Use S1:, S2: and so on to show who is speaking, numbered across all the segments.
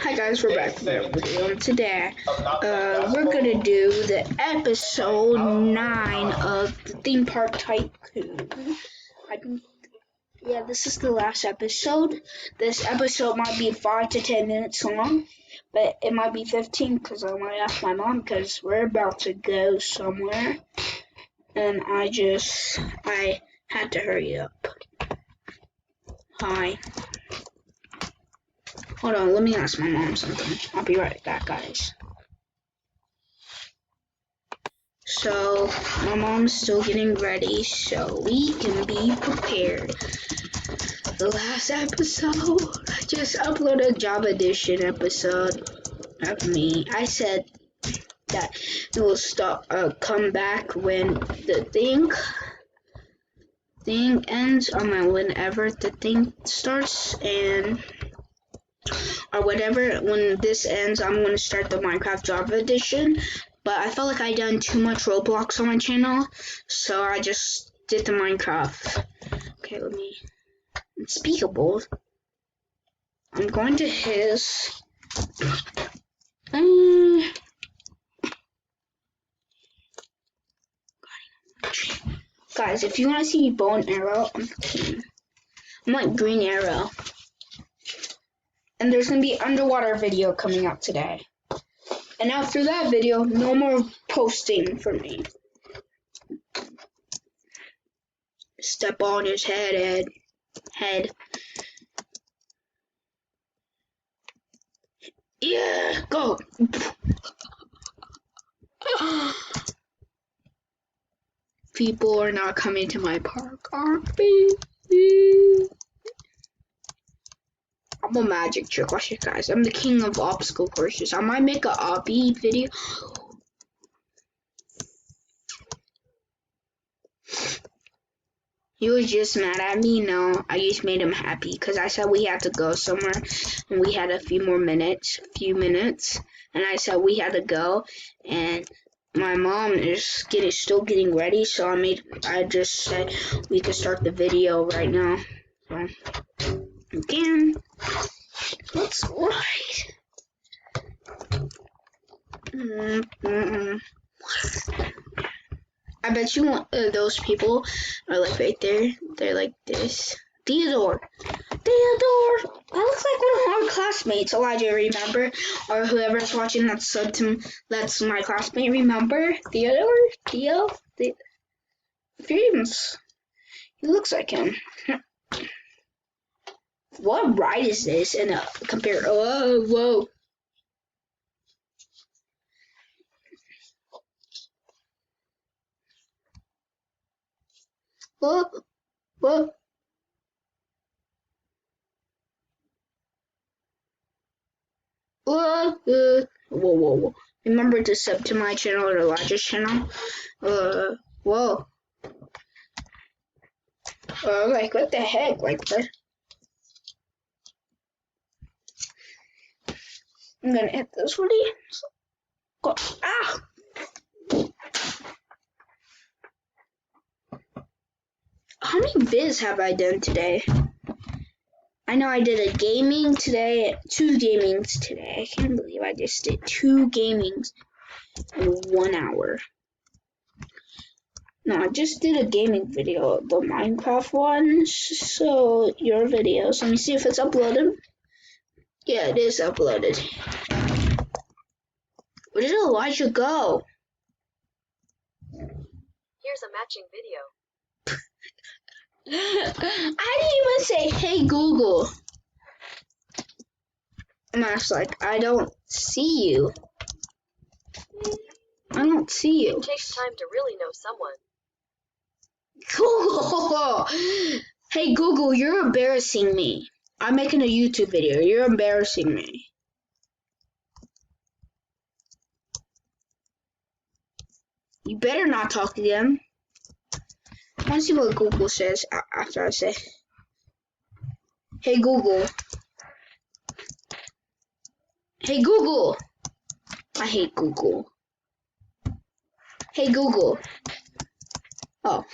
S1: Hi guys, we're back with another video, and today we're gonna do the episode 9 of the theme park tycoon. Yeah, this is the last episode. This episode might be 5 to 10 minutes long, but it might be 15 because I might ask my mom because we're about to go somewhere, and I had to hurry up. Hi. Hold on, let me ask my mom something. I'll be right back, guys. So, my mom's still getting ready so we can be prepared. The last episode, I just uploaded a job edition episode of me. I said that it will come back when the thing ends, whenever the thing starts, or whatever. When this ends, I'm going to start the Minecraft Java edition, but I felt like I done too much Roblox on my channel, so I just did the Minecraft. Okay, let me, unspeakable. I'm going to his, guys, if you want to see me bow and arrow, I'm like Green Arrow. And there's going to be an underwater video coming out today. And after that video, no more posting for me. Step on his head. Yeah, go. People are not coming to my park, aren't they? I'm a magic trick. Watch it, guys. I'm the king of obstacle courses. I might make a obby video. He was just mad at me. No, I just made him happy because I said we had to go somewhere, and we had a few minutes, and I said we had to go, and my mom is still getting ready, so I just said we could start the video right now. So again, let's ride. I bet you those people are like right there. They're like this. Theodore. I look like one of our classmates. Elijah, remember? Or whoever's watching that's my classmate. Remember? Theo? Dreams. He looks like him. What ride is this? And compare. Whoa. Whoa. Whoa. Remember to sub to my channel or Elijah's channel. Whoa. Like, what the heck? Like, what? I'm gonna hit this one. Go. Ah! How many vids have I done today? I know I did a gaming today, 2 gamings today. I can't believe I just did 2 gamings in 1 hour. No, I just did a gaming video, the Minecraft one, so your videos. Let me see if it's uploaded. Yeah, it is uploaded. Where did Elijah go?
S2: Here's a matching video.
S1: I didn't even say, hey Google. And I was like, I don't see you. I don't see you.
S2: It takes time to really know someone.
S1: Google! Hey Google, you're embarrassing me. I'm making a YouTube video. You're embarrassing me. You better not talk to them. I want to see what Google says after I say, hey Google. Hey Google. I hate Google. Hey Google. Oh.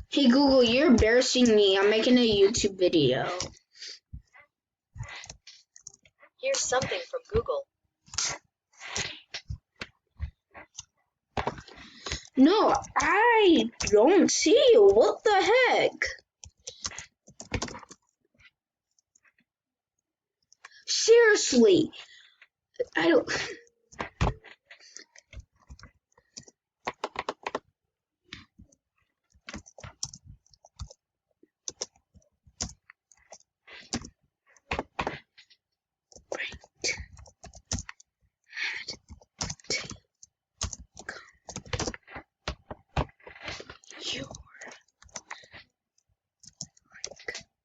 S1: Hey Google, you're embarrassing me. I'm making a YouTube video.
S2: Here's something from Google.
S1: No, I don't see you. What the heck? Seriously, I don't.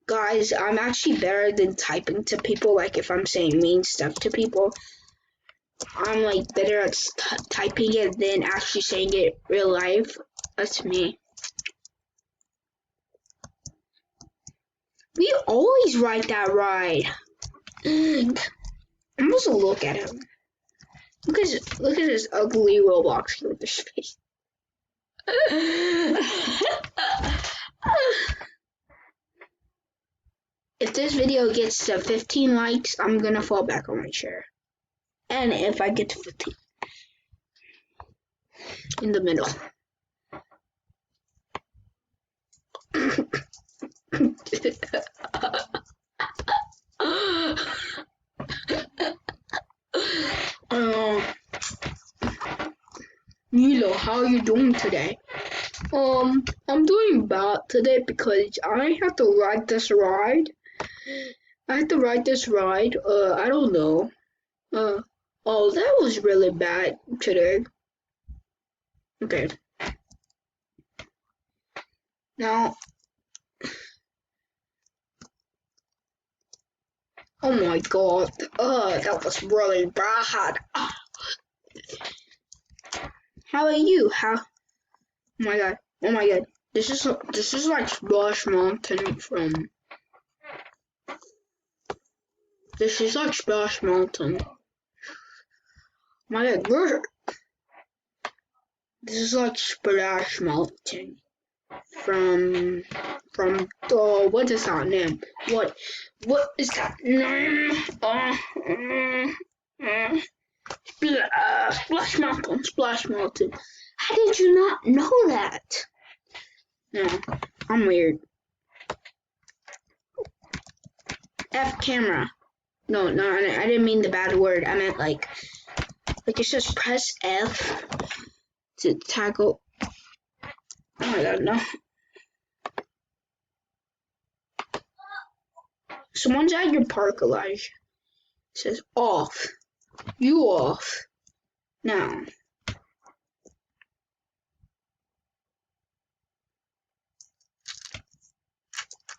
S1: Guys, I'm actually better than typing to people. Like if I'm saying mean stuff to people, I'm like better at typing it than actually saying it real life. That's me. We always write that right. I'm supposed to look at him. Look at this ugly Roblox kid with his face. If this video gets to 15 likes, I'm gonna fall back on my chair. And if I get to 15, in the middle. Milo, how are you doing today? I'm doing bad today because I have to ride this ride. I don't know. Oh, that was really bad today. Okay. Now, oh my god. That was really bad. How are you? Oh my god. Oh my god. This is like Splash Mountain from. This is like Splash Mountain. My god, this is like Splash Mountain from what is that name? What is that name? Splash Mountain. How did you not know that? No, I'm weird. F camera. No, I didn't mean the bad word. I meant like it says press F to tackle. Oh my god, no. Someone's at your park, Elijah. It says off. You off. Now.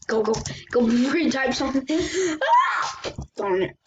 S1: Go retype something. Ah! Darn it.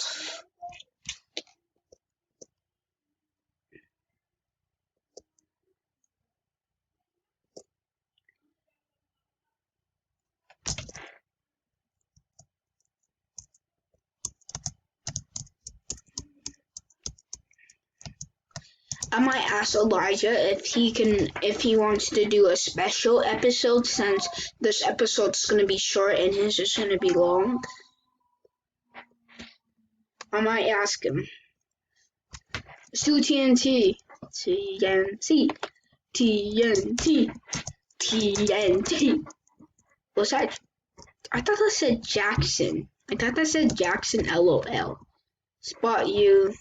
S1: I might ask Elijah if he wants to do a special episode since this episode's gonna be short and his is gonna be long. I might ask him. Let's do TNT. TNT. What's that? I thought that said Jackson. LOL. Spot you.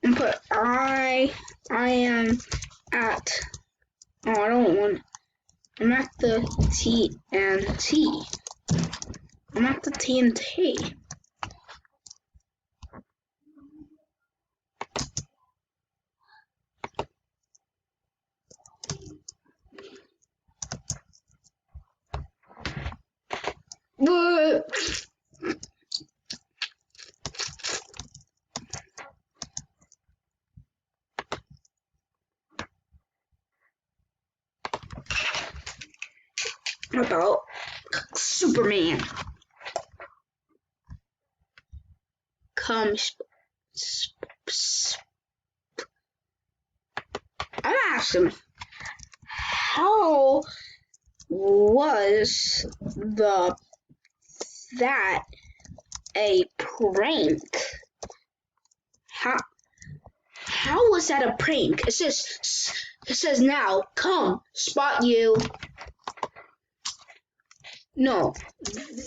S1: And put I am at. Oh, I don't want. I'm at the TNT. I'm at the TNT. But about Superman. I'm asking, how was the that a prank? How was that a prank? It says now, come, spot you. No,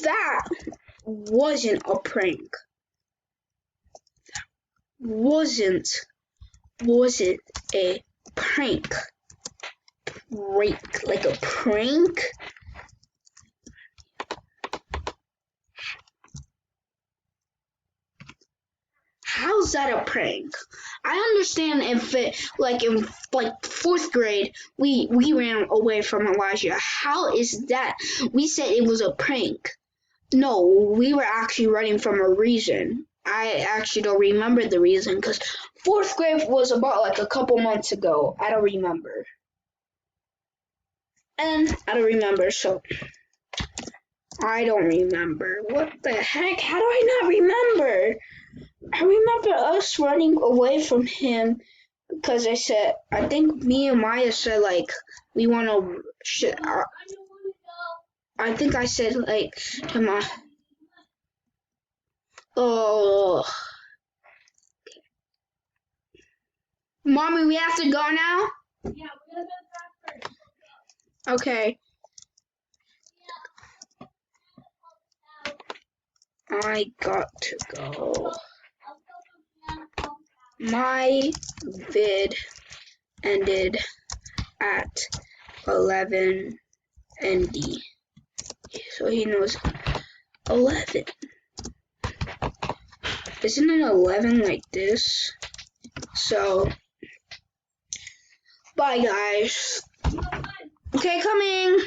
S1: that wasn't a prank. Was it a prank? Like a prank? How's that a prank? I understand if it in fourth grade we ran away from Elijah. How is that? We said it was a prank. No, we were actually running from a reason. I actually don't remember the reason because fourth grade was about like a couple months ago. I don't remember. And I don't remember, so I don't remember. What the heck? How do I not remember? I remember us running away from him because I think me and Maya said like we want to. I think I said like, come on. Oh, Mommy, we have to go now.
S3: Yeah, we gotta go back first.
S1: Okay. I got to go. My vid ended at 11 ND. So he knows 11. Isn't it 11 like this? So, bye guys. Okay, coming.